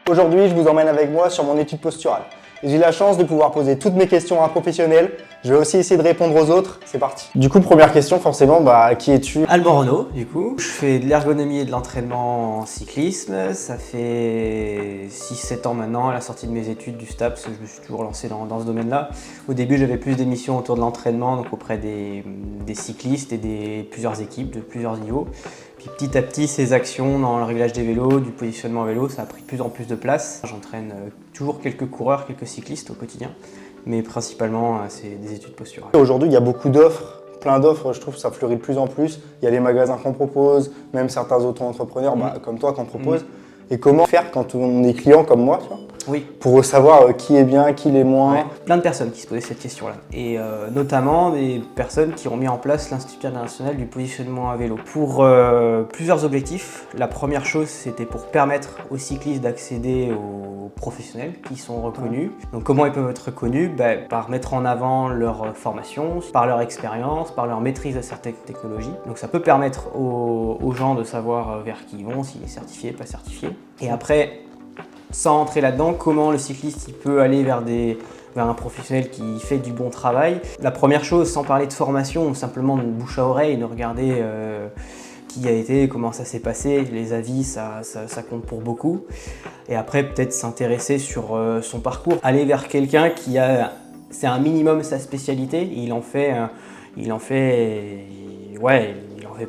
Aujourd'hui, je vous emmène avec moi sur mon étude posturale. J'ai eu la chance de pouvoir poser toutes mes questions à un professionnel. Je vais aussi essayer de répondre aux autres. C'est parti. Du coup, première question, forcément, qui es-tu? Alban Renaud, du coup. Je fais de l'ergonomie et de l'entraînement en cyclisme. Ça fait 6-7 ans maintenant, à la sortie de mes études du STAPS, je me suis toujours lancé dans ce domaine-là. Au début, j'avais plus d'émissions autour de l'entraînement, donc auprès des cyclistes et plusieurs équipes de plusieurs niveaux. Puis petit à petit, ces actions dans le réglage des vélos, du positionnement à vélo, ça a pris de plus en plus de place. J'entraîne toujours quelques coureurs, quelques cyclistes au quotidien, mais principalement, c'est des études posturales. Aujourd'hui, il y a beaucoup d'offres, plein d'offres, je trouve que ça fleurit de plus en plus. Il y a les magasins qu'on propose, même certains auto-entrepreneurs comme toi qu'on propose. Et comment faire quand on est client comme moi, tu vois, oui, pour savoir qui est bien, qui l'est moins. Ouais. Plein de personnes qui se posaient cette question-là. Et notamment des personnes qui ont mis en place l'Institut international du positionnement à vélo. Pour plusieurs objectifs. La première chose, c'était pour permettre aux cyclistes d'accéder aux professionnels qui sont reconnus. Donc comment ils peuvent être reconnus? Par mettre en avant leur formation, par leur expérience, par leur maîtrise de certaines technologies. Donc ça peut permettre aux gens de savoir vers qui ils vont, s'il est certifié, pas certifié. Et après, sans entrer là-dedans, comment le cycliste il peut aller vers un professionnel qui fait du bon travail. La première chose, sans parler de formation, ou simplement de bouche à oreille, de regarder qui a été, comment ça s'est passé, les avis, ça compte pour beaucoup. Et après, peut-être s'intéresser sur son parcours, aller vers quelqu'un qui a, c'est un minimum sa spécialité, il en fait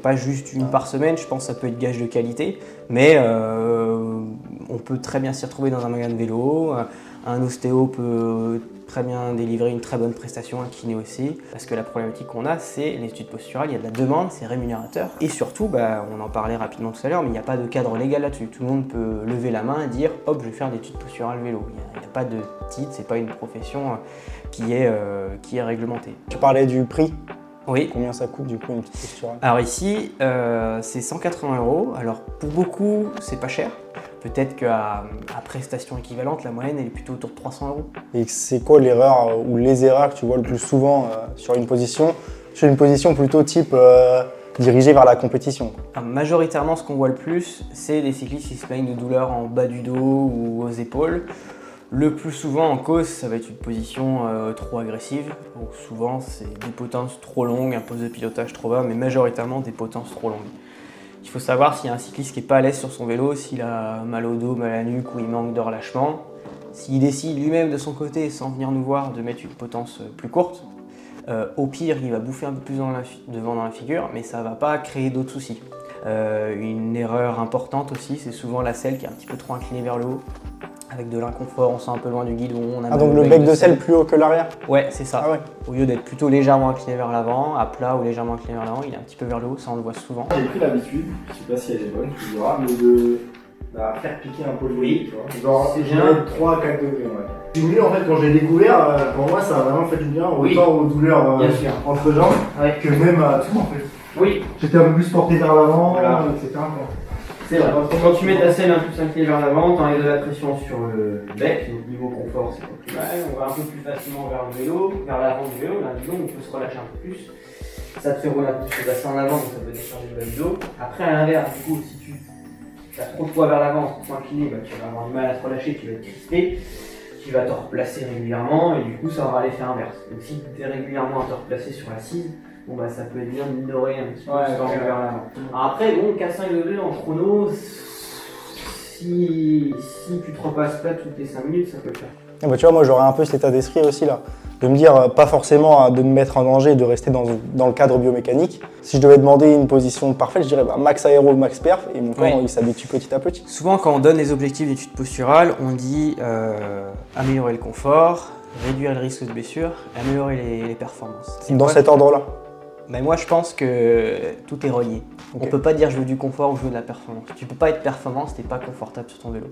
pas juste une par semaine, je pense que ça peut être gage de qualité, mais on peut très bien s'y retrouver dans un magasin de vélo, un ostéo peut très bien délivrer une très bonne prestation, un kiné aussi, parce que la problématique qu'on a, c'est l'étude posturale, il y a de la demande, c'est rémunérateur, et surtout, on en parlait rapidement tout à l'heure, mais il n'y a pas de cadre légal là-dessus, tout le monde peut lever la main et dire « hop, je vais faire d'études posturales vélo », il n'y a pas de titre, c'est pas une profession qui est réglementée. Tu parlais du prix. Oui. Combien ça coûte du coup une petite posturale? Alors ici, c'est 180 €. Alors pour beaucoup, c'est pas cher. Peut-être qu'à prestation équivalente, la moyenne elle est plutôt autour de 300 €. Et c'est quoi l'erreur ou les erreurs que tu vois le plus souvent sur une position? Sur une position plutôt type dirigée vers la compétition. Alors, majoritairement, ce qu'on voit le plus, c'est des cyclistes qui se plaignent de douleurs en bas du dos ou aux épaules. Le plus souvent en cause, ça va être une position trop agressive. Donc souvent, c'est des potences trop longues, un poste de pilotage trop bas, mais majoritairement des potences trop longues. Il faut savoir s'il y a un cycliste qui n'est pas à l'aise sur son vélo, s'il a mal au dos, mal à la nuque ou il manque de relâchement. S'il décide lui-même de son côté, sans venir nous voir, de mettre une potence plus courte, au pire, il va bouffer un peu plus devant dans la figure, mais ça ne va pas créer d'autres soucis. Une erreur importante aussi, c'est souvent la selle qui est un petit peu trop inclinée vers le haut. Avec de l'inconfort, on sent un peu loin du guidon. Donc le bec de selle plus haut que l'arrière? Ouais, c'est ça. Ah ouais. Au lieu d'être plutôt légèrement incliné vers l'avant, à plat ou légèrement incliné vers l'avant, il est un petit peu vers le haut, ça on le voit souvent. J'ai pris l'habitude, je sais pas si elle est bonne, tu diras, mais de faire piquer un peu le oui, genre c'est bien 3 à 4 degrés. Ouais. C'est mieux en fait quand j'ai découvert, pour moi ça a vraiment fait du bien, autant aux douleurs entre jambes que même à tout en fait. Oui. J'étais un peu plus porté vers l'avant, voilà. etc. C'est vrai. Quand tu mets ta selle un peu plus inclinée vers l'avant, tu enlèves de la pression sur le bec, donc niveau confort c'est pas plus mal. On va un peu plus facilement vers le vélo, vers l'avant du vélo, là disons, on peut se relâcher un peu plus. Ça te fait rouler un petit peu bassin en avant, donc ça peut décharger le bas du dos. Après à l'inverse, du coup, si tu as trop de poids vers l'avant, trop incliné, tu vas avoir du mal à te relâcher, tu vas être crispé. Tu vas te replacer régulièrement et du coup ça aura l'effet inverse. Donc si tu es régulièrement à te replacer sur l'assise, ça peut être bien de minorer un petit peu ce danger vers l'avant. Alors après, 4-5 degrés en chrono, si tu te repasses pas toutes les 5 minutes, ça peut le faire. Tu vois, moi j'aurais un peu cet état d'esprit aussi là, de me dire pas forcément de me mettre en danger et de rester dans le cadre biomécanique. Si je devais demander une position parfaite, je dirais max aéro, max perf, et mon corps il s'habitue petit à petit. Souvent quand on donne les objectifs d'études posturales, on dit améliorer le confort, réduire le risque de blessure, améliorer les performances. Dans cet ordre-là? Moi je pense que tout est relié. On peut pas dire je veux du confort ou je veux de la performance. Tu peux pas être performant si t'es pas confortable sur ton vélo.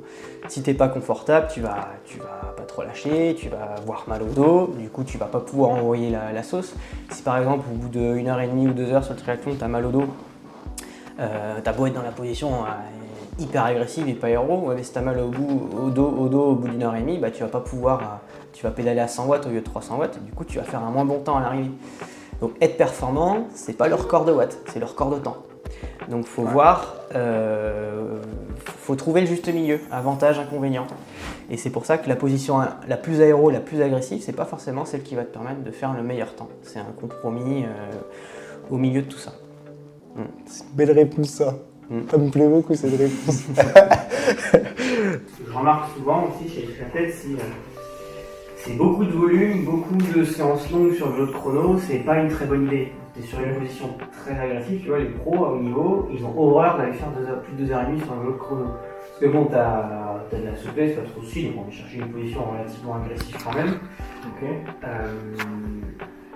Si t'es pas confortable, tu vas pas te relâcher, tu vas avoir mal au dos, du coup tu vas pas pouvoir envoyer la sauce. Si par exemple au bout d'1 h 30 ou 2 heures sur le triathlon t'as mal au dos, t'as beau être dans la position hyper agressive et pas aéro, mais si t'as mal au dos au bout d'1 h 30, tu vas pas pouvoir, tu vas pédaler à 100 watts au lieu de 300 watts et du coup tu vas faire un moins bon temps à l'arrivée. Donc être performant, c'est pas le record de watts, c'est le record de temps. Donc faut voir, faut trouver le juste milieu, avantage, inconvénient. Et c'est pour ça que la position la plus aéro, la plus agressive, c'est pas forcément celle qui va te permettre de faire le meilleur temps. C'est un compromis au milieu de tout ça. C'est une belle réponse ça. Ça me plaît beaucoup cette réponse. Je remarque souvent aussi chez les triathlètes, c'est beaucoup de volume, beaucoup de séances longues sur le vélo de chrono, c'est pas une très bonne idée. Tu es sur une position très agressive, tu vois, les pros à haut niveau, ils ont horreur d'aller faire plus de 2h30 sur un vélo de chrono. Parce que bon, t'as de la souplesse, pas trop souci, donc on va chercher une position relativement agressive quand même. Okay.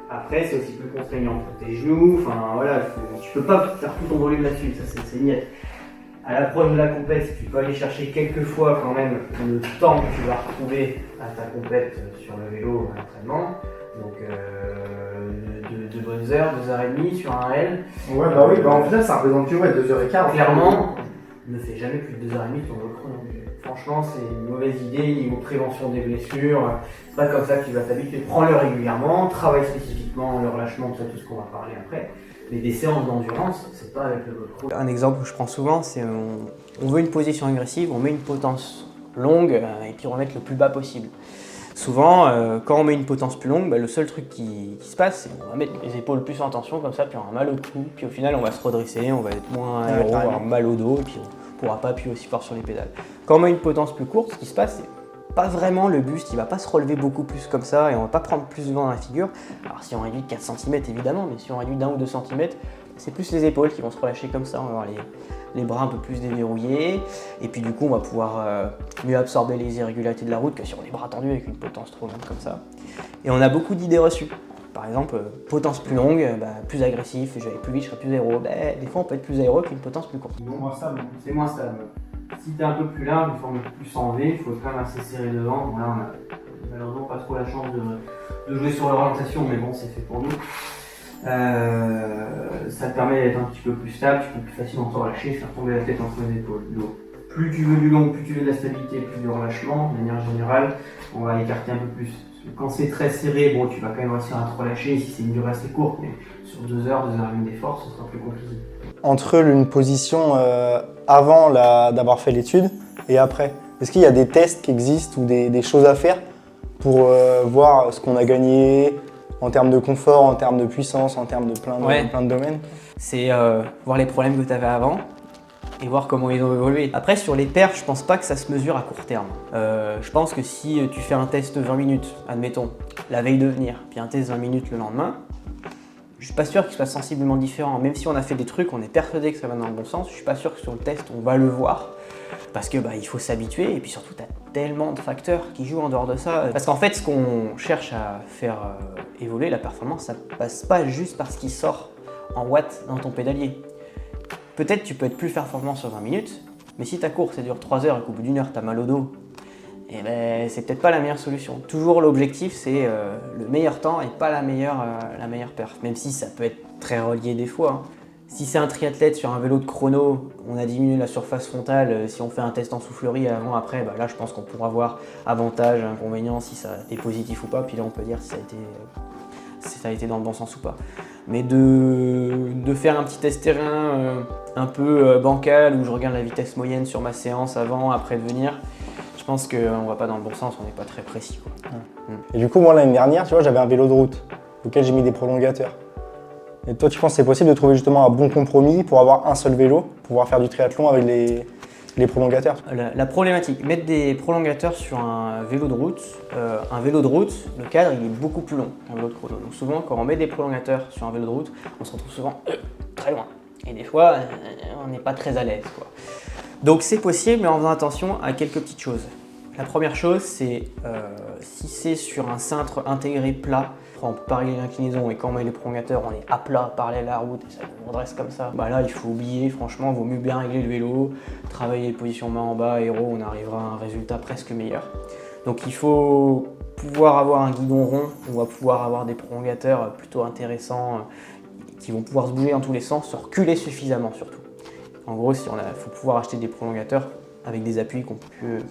Après, c'est aussi plus contraignant pour tes genoux, enfin voilà, tu peux pas faire tout ton volume là-dessus, ça c'est niette. À l'approche de la compète, tu peux aller chercher quelques fois quand même le temps que tu vas retrouver à ta compète sur le vélo à l'entraînement. Donc de bonnes heures, 2h30 sur un L. Ouais, bah oui, en fait ça représente que 2h15. Clairement, ne fais jamais plus de 2h30 sur le chrono. Franchement, c'est une mauvaise idée niveau prévention des blessures. C'est pas comme ça que tu vas t'habituer. Prends-le régulièrement, travaille spécifiquement le relâchement, tout ce qu'on va parler après. Mais des séances d'endurance, c'est pas avec le chrono. Un exemple que je prends souvent, c'est on veut une position agressive, on met une potence longue et puis on va mettre le plus bas possible. Souvent, quand on met une potence plus longue, le seul truc qui se passe, c'est qu'on va mettre les épaules plus en tension comme ça, puis on aura mal au cou, puis au final on va se redresser, on va être moins aéro, on va avoir mal au dos, et puis on pourra pas appuyer aussi fort sur les pédales. Quand on met une potence plus courte, ce qui se passe, c'est pas vraiment le buste, il va pas se relever beaucoup plus comme ça, et on va pas prendre plus de vent dans la figure. Alors si on réduit de 4 cm évidemment, mais si on réduit d'1 ou 2 cm, c'est plus les épaules qui vont se relâcher comme ça, on va avoir les bras un peu plus déverrouillés, et puis du coup on va pouvoir mieux absorber les irrégularités de la route que si on a les bras tendus avec une potence trop longue comme ça. Et on a beaucoup d'idées reçues. Par exemple, potence plus longue, plus agressif, je vais plus vite, je serai plus aéro. Des fois on peut être plus aéro qu'une potence plus courte. C'est moins stable. Si tu es un peu plus large, une forme plus en V, il faut quand même assez serré devant. Bon, là on a malheureusement pas trop la chance de jouer sur l'orientation, mais bon c'est fait pour nous. Ça te permet d'être un petit peu plus stable, tu peux plus facilement te relâcher, faire tomber la tête entre les épaules. Donc, plus tu veux du long, plus tu veux de la stabilité, plus de relâchement. De manière générale, on va écarter un peu plus. Quand c'est très serré, bon, tu vas quand même réussir à te relâcher si c'est une durée assez courte, mais sur 2 heures, 2h30 d'effort, ce sera plus compliqué. Entre une position avant d'avoir fait l'étude et après, est-ce qu'il y a des tests qui existent ou des choses à faire pour voir ce qu'on a gagné en termes de confort, en termes de puissance, en termes de plein de domaines? C'est voir les problèmes que tu avais avant et voir comment ils ont évolué. Après, sur les perfs, je pense pas que ça se mesure à court terme. Je pense que si tu fais un test 20 minutes, admettons, la veille de venir, puis un test 20 minutes le lendemain, je suis pas sûr qu'il soit sensiblement différent. Même si on a fait des trucs, on est persuadé que ça va dans le bon sens, je suis pas sûr que sur le test, on va le voir. Parce que il faut s'habituer et puis surtout tu as tellement de facteurs qui jouent en dehors de ça. Parce qu'en fait ce qu'on cherche à faire évoluer la performance, ça passe pas juste par ce qui sort en watts dans ton pédalier. Peut-être tu peux être plus performant sur 20 minutes, mais si ta course elle dure 3 heures et qu'au bout d'1 heure tu as mal au dos, c'est peut-être pas la meilleure solution. Toujours l'objectif c'est le meilleur temps et pas la meilleure perf, même si ça peut être très relié des fois. Si c'est un triathlète sur un vélo de chrono, on a diminué la surface frontale, si on fait un test en soufflerie avant, après, là je pense qu'on pourra voir avantage, inconvénient, si ça est positif ou pas, puis là on peut dire si ça a été dans le bon sens ou pas. Mais de faire un petit test terrain un peu bancal, où je regarde la vitesse moyenne sur ma séance avant, après de venir, je pense qu'on va pas dans le bon sens, on n'est pas très précis, quoi. Et du coup, moi l'année dernière, tu vois, j'avais un vélo de route, auquel j'ai mis des prolongateurs. Et toi, tu penses que c'est possible de trouver justement un bon compromis pour avoir un seul vélo, pour pouvoir faire du triathlon avec les prolongateurs? La problématique, mettre des prolongateurs sur un vélo de route, le cadre il est beaucoup plus long qu'un vélo de chrono. Donc souvent, quand on met des prolongateurs sur un vélo de route, on se retrouve souvent très loin. Et des fois, on n'est pas très à l'aise, quoi. Donc c'est possible, mais en faisant attention à quelques petites choses. La première chose, c'est si c'est sur un cintre intégré plat, on peut pas régler l'inclinaison et quand on met les prolongateurs, on est à plat, parallèle à la route et ça nous redresse comme ça. Là, il faut oublier, franchement, il vaut mieux bien régler le vélo, travailler les positions main en bas, aéro, on arrivera à un résultat presque meilleur. Donc il faut pouvoir avoir un guidon rond, on va pouvoir avoir des prolongateurs plutôt intéressants qui vont pouvoir se bouger dans tous les sens, se reculer suffisamment surtout. En gros, faut pouvoir acheter des prolongateurs avec des appuis qu'on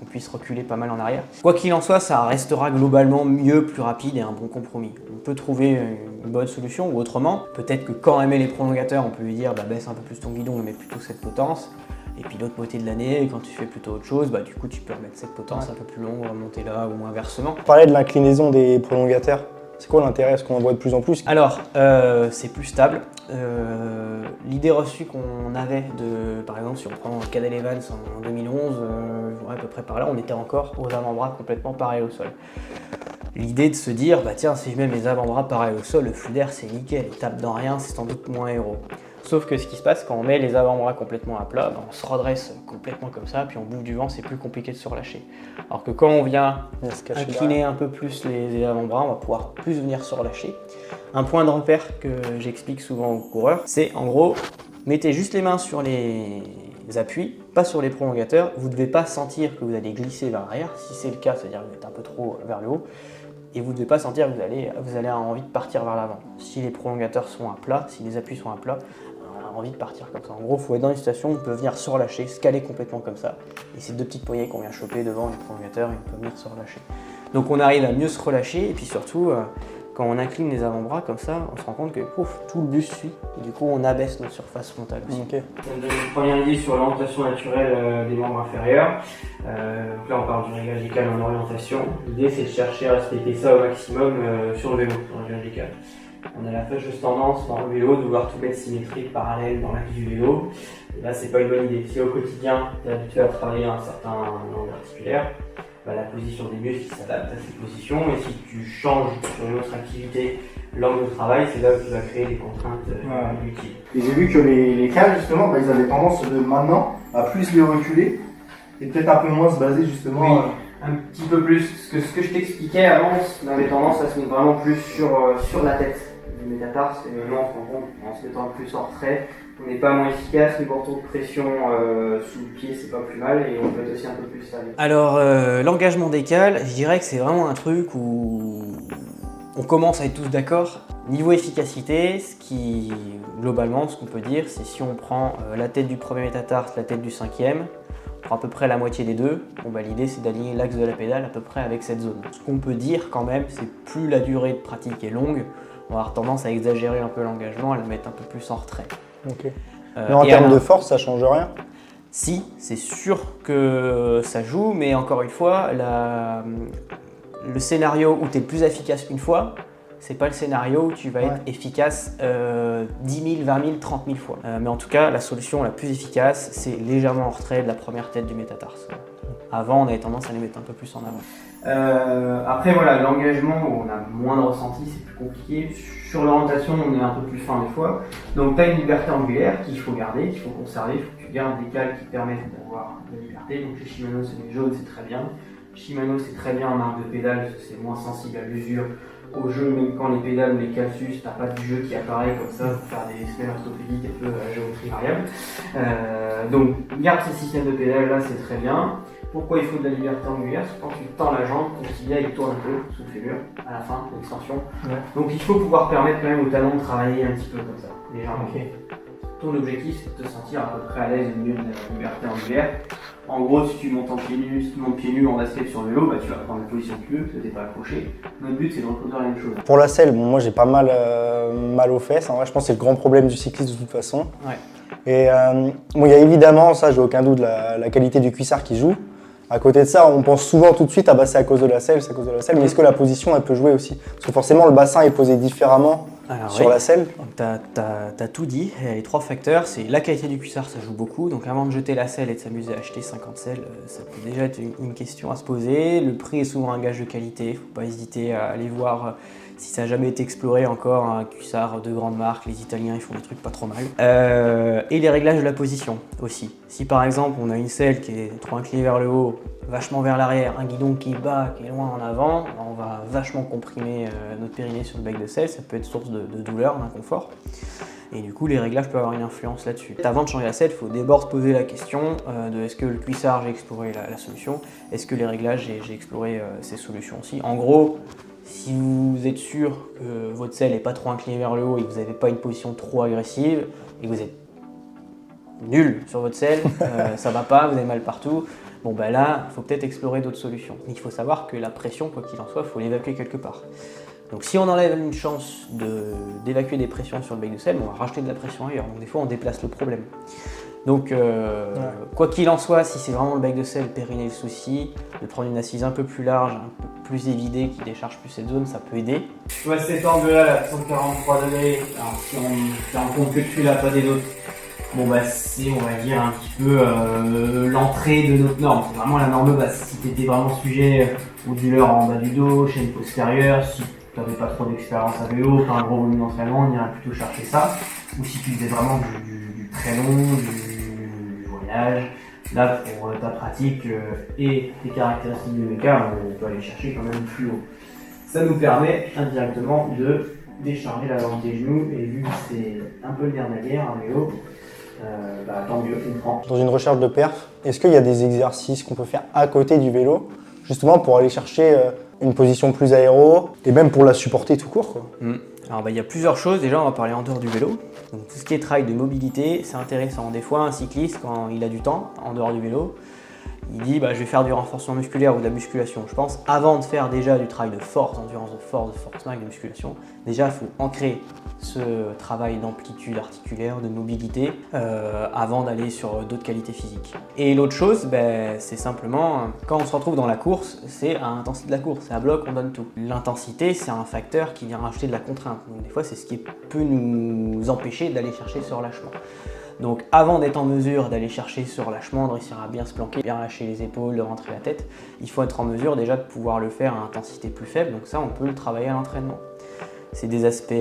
puisse reculer pas mal en arrière. Quoi qu'il en soit, ça restera globalement mieux, plus rapide et un bon compromis. On peut trouver une bonne solution ou autrement, peut-être que quand on met les prolongateurs, on peut lui dire baisse un peu plus ton guidon, mais plutôt cette potence. Et puis l'autre moitié de l'année, quand tu fais plutôt autre chose, du coup tu peux remettre cette potence un peu plus longue, remonter là ou inversement. On parlait de l'inclinaison des prolongateurs. C'est quoi l'intérêt? Est-ce qu'on en voit de plus en plus? Alors, c'est plus stable. L'idée reçue qu'on avait par exemple, si on prend Cadel Evans en 2011, à peu près par là, on était encore aux avant-bras complètement pareils au sol. L'idée de se dire, tiens, si je mets mes avant-bras pareils au sol, le flux d'air c'est nickel, il tape dans rien, c'est sans doute moins aéro. Sauf que ce qui se passe quand on met les avant-bras complètement à plat, on se redresse complètement comme ça, puis on bouffe du vent, c'est plus compliqué de se relâcher. Alors que quand on vient incliner un peu plus les avant-bras, on va pouvoir plus venir se relâcher. Un point de repère que j'explique souvent aux coureurs, c'est en gros, mettez juste les mains sur les appuis, pas sur les prolongateurs. Vous ne devez pas sentir que vous allez glisser vers l'arrière. Si c'est le cas, c'est-à-dire que vous êtes un peu trop vers le haut. Et vous ne devez pas sentir que vous allez avoir envie de partir vers l'avant. Si les prolongateurs sont à plat, si les appuis sont à plat, on a envie de partir comme ça. En gros, il faut être dans une situation où on peut venir se relâcher, se caler complètement comme ça. Et ces deux petites poignées qu'on vient choper devant les prolongateurs, et on peut venir se relâcher. Donc on arrive à mieux se relâcher et puis surtout, quand on incline les avant-bras comme ça, on se rend compte que tout le bus suit et du coup on abaisse notre surface frontale aussi. Okay. Ça me donne une première idée sur l'orientation naturelle des membres inférieurs. Donc là on parle du réglage décal en orientation. L'idée c'est de chercher à respecter ça au maximum sur le vélo, sur le réglage décal. On a la fâcheuse tendance dans le vélo de vouloir tout mettre symétrique, parallèle dans l'axe du vélo. Et là c'est pas une bonne idée. Si au quotidien tu es habitué à travailler un certain angle articulaire, la position des muscles qui s'adapte à ces positions, et si tu changes sur une autre activité l'angle de travail, c'est là où tu vas créer des contraintes inutiles. Et j'ai vu que les cales justement, ils avaient tendance de maintenant à plus les reculer et peut-être un peu moins se baser justement. Oui, un petit peu plus. Ce que je t'expliquais avant, on avait tendance à se mettre vraiment plus sur la tête du métatarse, et maintenant on se rend compte en se mettant plus en retrait, on n'est pas moins efficace, mais pour taux de pression sous le pied c'est pas plus mal et on peut être aussi un peu plus stable. Alors l'engagement décal, je dirais que c'est vraiment un truc où on commence à être tous d'accord. Niveau efficacité, globalement ce qu'on peut dire, c'est si on prend la tête du premier métatarse, la tête du cinquième, on prend à peu près la moitié des deux, l'idée c'est d'aligner l'axe de la pédale à peu près avec cette zone. Ce qu'on peut dire quand même, c'est plus la durée de pratique est longue, on va avoir tendance à exagérer un peu l'engagement, à le mettre un peu plus en retrait. Okay. Mais en termes de force, ça change rien? Si, c'est sûr que ça joue, mais encore une fois, le scénario où tu es le plus efficace une fois, c'est pas le scénario où tu vas être efficace 10 000, 20 000, 30 000 fois. Mais en tout cas, la solution la plus efficace, c'est légèrement en retrait de la première tête du métatarse. Avant, on avait tendance à les mettre un peu plus en avant. Après, voilà, l'engagement, on a moins de ressenti, c'est plus compliqué. Sur l'orientation, on est un peu plus fin des fois. Donc, tu as une liberté angulaire qu'il faut garder, qu'il faut conserver. Il faut que tu gardes des cales qui permettent d'avoir de la liberté. Donc, chez Shimano, c'est les jaunes, c'est très bien. Shimano, c'est très bien en marque de pédale, parce que c'est moins sensible à l'usure. Au jeu, même quand les pédales ou les cales s'usent, t'as pas du jeu qui apparaît comme ça pour faire des semelles orthopédiques un peu à géométrie variable. Donc, garde ce système de pédale là, c'est très bien. Pourquoi il faut de la liberté angulaire? C'est quand tu tends la jambe, ton tibia il tourne un peu sous le fémur à la fin de l'extension. Donc il faut pouvoir permettre quand même au talon de travailler un petit peu comme ça. Légèrement. Ton objectif c'est de te sentir à peu près à l'aise au milieu de la liberté angulaire. En gros, si tu montes en pieds nus, si tu montes pieds nus en basket sur le vélo, tu vas prendre une position de queue, parce que t'es pas accroché. Notre but c'est de reproduire la même chose. Pour la selle, moi j'ai pas mal aux fesses. En vrai, je pense que c'est le grand problème du cycliste de toute façon. Ouais. Et il y a évidemment, ça j'ai aucun doute, la qualité du cuissard qui joue. À côté de ça, on pense souvent tout de suite, c'est à cause de la selle, c'est à cause de la selle, mais est-ce que la position elle peut jouer aussi? Parce que forcément le bassin est posé différemment sur la selle. T'as tout dit, il y a les trois facteurs, c'est la qualité du cuissard, ça joue beaucoup, donc avant de jeter la selle et de s'amuser à acheter 50 selles, ça peut déjà être une question à se poser. Le prix est souvent un gage de qualité, il ne faut pas hésiter à aller voir si ça n'a jamais été exploré encore, un cuissard de grande marque, les Italiens ils font des trucs pas trop mal. Et les réglages de la position aussi. Si par exemple on a une selle qui est trop inclinée vers le haut, vachement vers l'arrière, un guidon qui est bas, qui est loin en avant, on va vachement comprimer notre périnée sur le bec de selle, ça peut être source de douleur, d'inconfort. Et du coup, les réglages peuvent avoir une influence là-dessus. Avant de changer la selle, il faut d'abord se poser la question de est-ce que le cuissard, j'ai exploré la solution, est-ce que les réglages, j'ai exploré ces solutions aussi. En gros, si vous êtes sûr que votre selle n'est pas trop inclinée vers le haut et que vous n'avez pas une position trop agressive et que vous êtes nul sur votre selle, ça va pas, vous avez mal partout, là, il faut peut-être explorer d'autres solutions. Mais il faut savoir que la pression, quoi qu'il en soit, il faut l'évacuer quelque part. Donc si on enlève une chance d'évacuer des pressions sur le bec de selle, on va rajouter de la pression ailleurs. Donc des fois, on déplace le problème. Donc, quoi qu'il en soit, si c'est vraiment le bec de selle, le périnée le souci, de prendre une assise un peu plus large, un peu plus évidée, qui décharge plus cette zone, ça peut aider. Tu vois cet angle-là, là, 143 degrés, alors si on tient en compte que tu l'as pas des autres, bon bah c'est, on va dire, un petit peu l'entrée de notre norme. C'est vraiment la norme basse. Si tu étais vraiment sujet au douleur en bas du dos, chaîne postérieure, si tu n'avais pas trop d'expérience à vélo, pas un gros volume d'entraînement, on irait plutôt chercher ça. Ou si tu faisais vraiment du très long, du voyage, là pour ta pratique et tes caractéristiques de méca, on peut aller chercher quand même plus haut. Ça nous permet indirectement de décharger l'avant des genoux, et vu que c'est un peu le nerf de la guerre, un vélo, tant mieux, on prend. Dans une recherche de perf, est-ce qu'il y a des exercices qu'on peut faire à côté du vélo, justement pour aller chercher une position plus aéro, et même pour la supporter tout court, quoi. Alors il y a plusieurs choses, déjà on va parler en dehors du vélo. Donc, tout ce qui est travail de mobilité, c'est intéressant. Des fois un cycliste, quand il a du temps, en dehors du vélo, il dit je vais faire du renforcement musculaire ou de la musculation. Je pense avant de faire déjà du travail de force, d'endurance de force max, de musculation, déjà il faut ancrer ce travail d'amplitude articulaire, de mobilité, avant d'aller sur d'autres qualités physiques. Et l'autre chose, c'est simplement, quand on se retrouve dans la course, c'est à l'intensité de la course, c'est à bloc, on donne tout. L'intensité, c'est un facteur qui vient rajouter de la contrainte. Donc des fois, c'est ce qui peut nous empêcher d'aller chercher ce relâchement. Donc avant d'être en mesure d'aller chercher ce relâchement, de réussir à bien se planquer, bien lâcher les épaules, de rentrer la tête, il faut être en mesure déjà de pouvoir le faire à intensité plus faible. Donc ça, on peut le travailler à l'entraînement. C'est des aspects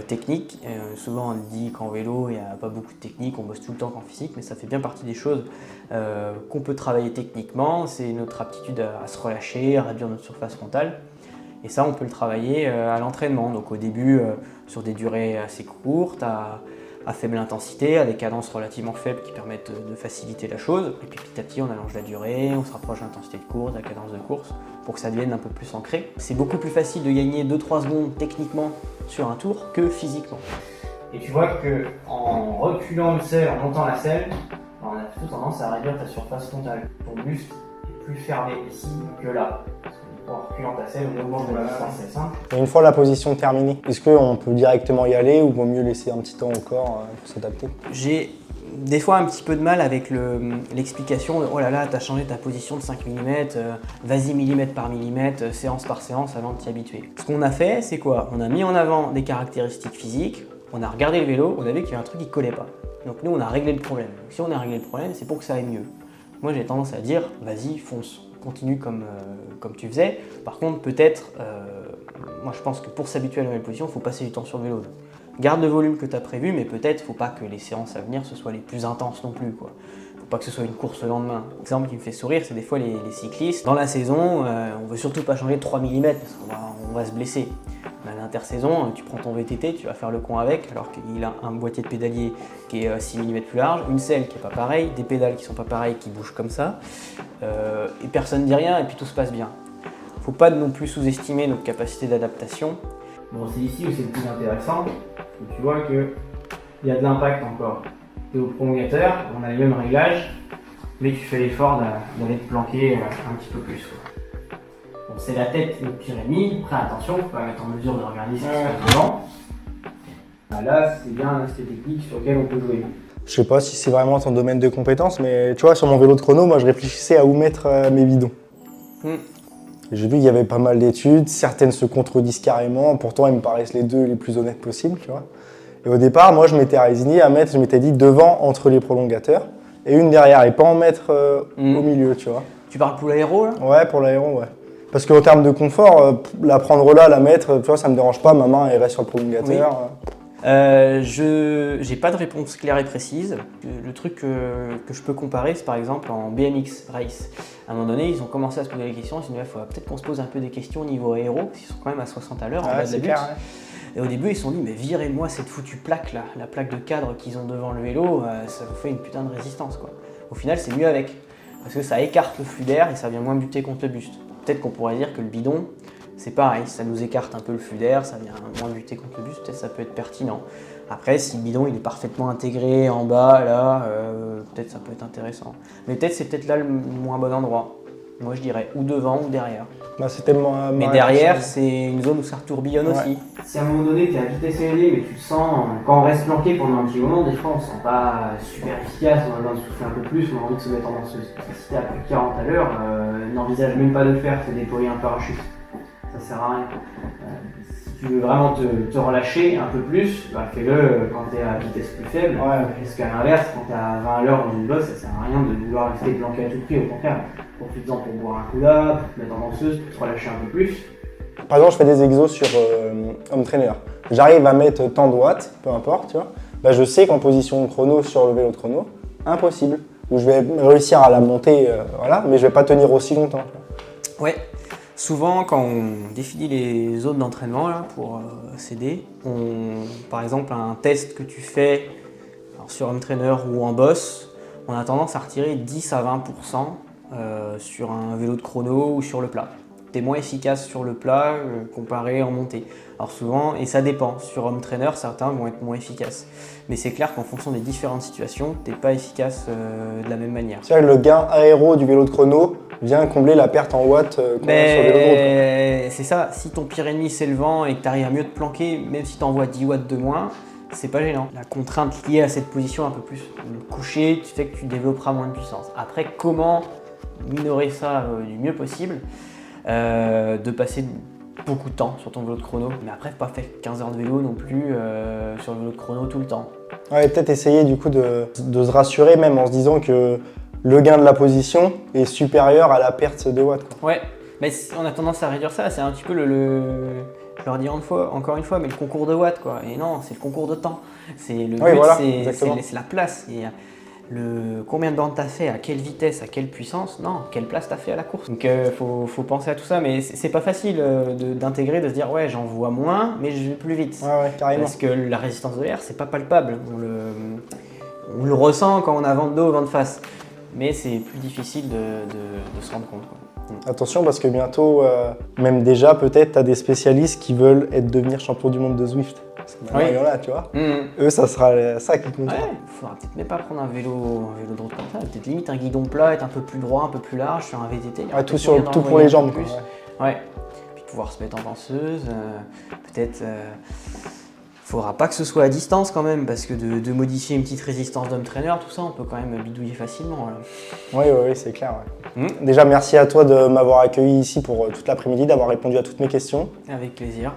techniques. Souvent on dit qu'en vélo, il n'y a pas beaucoup de technique, on bosse tout le temps qu'en physique, mais ça fait bien partie des choses qu'on peut travailler techniquement. C'est notre aptitude à se relâcher, à réduire notre surface frontale. Et ça, on peut le travailler à l'entraînement. Donc au début, sur des durées assez courtes, à faible intensité, à des cadences relativement faibles qui permettent de faciliter la chose. Et puis petit à petit, on allonge la durée, on se rapproche de l'intensité de course, de la cadence de course, pour que ça devienne un peu plus ancré. C'est beaucoup plus facile de gagner 2-3 secondes techniquement sur un tour que physiquement. Et tu vois qu'en reculant le sel, en montant la selle, on a plutôt tendance à réduire ta surface frontale. Ton buste est plus fermé ici que là. En reculant ta selle, on augmente de la distance, c'est simple. Et une fois la position terminée, est-ce qu'on peut directement y aller ou vaut mieux laisser un petit temps au corps pour s'adapter? J'ai des fois un petit peu de mal avec l'explication de oh là là, t'as changé ta position de 5 mm, vas-y millimètre par millimètre, séance par séance avant de t'y habituer. Ce qu'on a fait, c'est quoi? On a mis en avant des caractéristiques physiques, on a regardé le vélo, on a vu qu'il y avait un truc qui collait pas. Donc nous, on a réglé le problème. Donc, si on a réglé le problème, c'est pour que ça aille mieux. Moi, j'ai tendance à dire vas-y, fonce. Continue comme tu faisais. Par contre, peut-être, moi je pense que pour s'habituer à la nouvelle position, il faut passer du temps sur le vélo. Garde le volume que tu as prévu, mais peut-être, il ne faut pas que les séances à venir ce soient les plus intenses non plus, quoi. Faut pas que ce soit une course le lendemain. L'exemple qui me fait sourire, c'est des fois les cyclistes. Dans la saison, on veut surtout pas changer de 3 mm parce qu'on va se blesser. Mais à l'intersaison, tu prends ton VTT, tu vas faire le con avec, alors qu'il a un boîtier de pédalier qui est 6 mm plus large, une selle qui n'est pas pareille, des pédales qui sont pas pareilles, qui bougent comme ça, et personne ne dit rien, et puis tout se passe bien. Faut pas non plus sous-estimer notre capacité d'adaptation. Bon, c'est ici où c'est le plus intéressant, où tu vois qu'il y a de l'impact encore. Tu es au prolongateur, on a les mêmes réglages, mais tu fais l'effort d'aller te planquer un petit peu plus, quoi. Bon, c'est la tête de Pyrémie, après attention, faut pas être en mesure de regarder ce qui se passe devant. Là, c'est bien un aspect technique sur lequel on peut jouer. Je sais pas si c'est vraiment ton domaine de compétence, mais tu vois, sur mon vélo de chrono, moi je réfléchissais à où mettre mes bidons. J'ai vu qu'il y avait pas mal d'études, certaines se contredisent carrément, pourtant ils me paraissent les deux les plus honnêtes possibles, tu vois. Et au départ, moi je m'étais résigné à mettre, je m'étais dit devant entre les prolongateurs et une derrière, et pas en mettre au milieu, tu vois. Tu parles pour l'aéro là? Ouais, pour l'aéro, ouais. Parce qu'en termes de confort, la prendre là, la mettre, tu vois, ça me dérange pas, ma main elle reste sur le prolongateur. J'ai pas de réponse claire et précise. Le truc que je peux comparer, c'est par exemple en BMX Race. À un moment donné, ils ont commencé à se poser des questions, ils se sont dit il faut peut-être qu'on se pose un peu des questions au niveau aéro, parce qu'ils sont quand même à 60 à l'heure en bas de la butte. Et au début, ils se sont dit mais virez-moi cette foutue plaque là, la plaque de cadre qu'ils ont devant le vélo, ça vous fait une putain de résistance, quoi. Au final, c'est mieux avec, parce que ça écarte le flux d'air et ça vient moins buter contre le buste. Peut-être qu'on pourrait dire que le bidon, c'est pareil, ça nous écarte un peu le flux d'air, ça vient moins lutter contre le buste, peut-être ça peut être pertinent. Après, si le bidon il est parfaitement intégré en bas, là, peut-être ça peut être intéressant. Mais peut-être c'est peut-être là le moins bon endroit. Moi je dirais ou devant ou derrière. Bah, c'est tellement. Mais derrière, c'est une zone où ça tourbillonne aussi. Si à un moment donné tu es à vitesse élevée, mais tu te sens, quand on reste planqué pendant un petit moment, des fois on se sent pas super efficace, on a besoin de souffler un peu plus, on a envie de se mettre en danseuse. Si t'es à plus de 40 à l'heure, n'envisage même pas de le faire, c'est déployer un parachute. Ça sert à rien. Si tu veux vraiment te relâcher un peu plus, bah fais-le quand tu es à vitesse plus faible. Parce qu'à l'inverse, quand tu es à 20 à l'heure dans une bosse, ça sert à rien de vouloir rester planqué à tout prix, au contraire. Profites-en pour boire un coup là, pour te mettre en danseuse, pour te relâcher un peu plus. Par exemple, je fais des exos sur home trainer. J'arrive à mettre tant de watts, peu importe, tu vois. Bah, je sais qu'en position chrono sur le vélo de chrono, impossible. Ou je vais réussir à la monter, voilà, mais je vais pas tenir aussi longtemps. Ouais. Souvent, quand on définit les zones d'entraînement là, pour s'aider, par exemple, un test que tu fais sur home trainer ou en boss, on a tendance à retirer 10 à 20% sur un vélo de chrono ou sur le plat. Tu es moins efficace sur le plat comparé en montée. Alors souvent, et ça dépend, sur home trainer, certains vont être moins efficaces. Mais c'est clair qu'en fonction des différentes situations, tu n'es pas efficace de la même manière. C'est vrai que le gain aéro du vélo de chrono vient combler la perte en watts qu'on a sur le vélo de route. C'est ça, si ton pire ennemi c'est le vent et que tu arrives à mieux te planquer, même si tu envoies 10 watts de moins, c'est pas gênant. La contrainte liée à cette position un peu plus couchée, tu sais que tu développeras moins de puissance. Après, comment minorer ça du mieux possible, de passer beaucoup de temps sur ton vélo de chrono, mais après, faut pas faire 15 heures de vélo non plus sur le vélo de chrono tout le temps. Ouais, peut-être essayer du coup de se rassurer même en se disant que le gain de la position est supérieur à la perte de watts, quoi. Ouais, mais on a tendance à réduire ça, c'est un petit peu je leur dis encore une fois, mais le concours de watts, quoi. Et non, c'est le concours de temps. Le but, voilà, c'est la place. Et combien de bornes t'as fait, à quelle vitesse, à quelle puissance, non, quelle place t'as fait à la course. Donc faut penser à tout ça, mais c'est pas facile d'intégrer, de se dire ouais, j'en vois moins, mais je vais plus vite. Ouais, carrément. Parce que la résistance de l'air, c'est pas palpable. On le ressent quand on a vent de dos, vent de face. Mais c'est plus difficile de se rendre compte, quoi. Attention parce que bientôt, même déjà peut-être, tu as des spécialistes qui veulent devenir champion du monde de Zwift. Parce que maintenant, il y en a, tu vois. Eux, ça sera ça qui comptera. Ouais, faudra peut-être même pas prendre un vélo de route comme ça. Peut-être limite un guidon plat, être un peu plus droit, un peu plus large sur un VTT. Ouais, tout pour les jambes. Plus. Ouais. Puis pouvoir se mettre en danseuse. Peut-être. Faudra pas que ce soit à distance quand même, parce que de modifier une petite résistance d'home trainer, tout ça, on peut quand même bidouiller facilement. Oui, c'est clair. Ouais. Déjà, merci à toi de m'avoir accueilli ici pour toute l'après-midi, d'avoir répondu à toutes mes questions. Avec plaisir.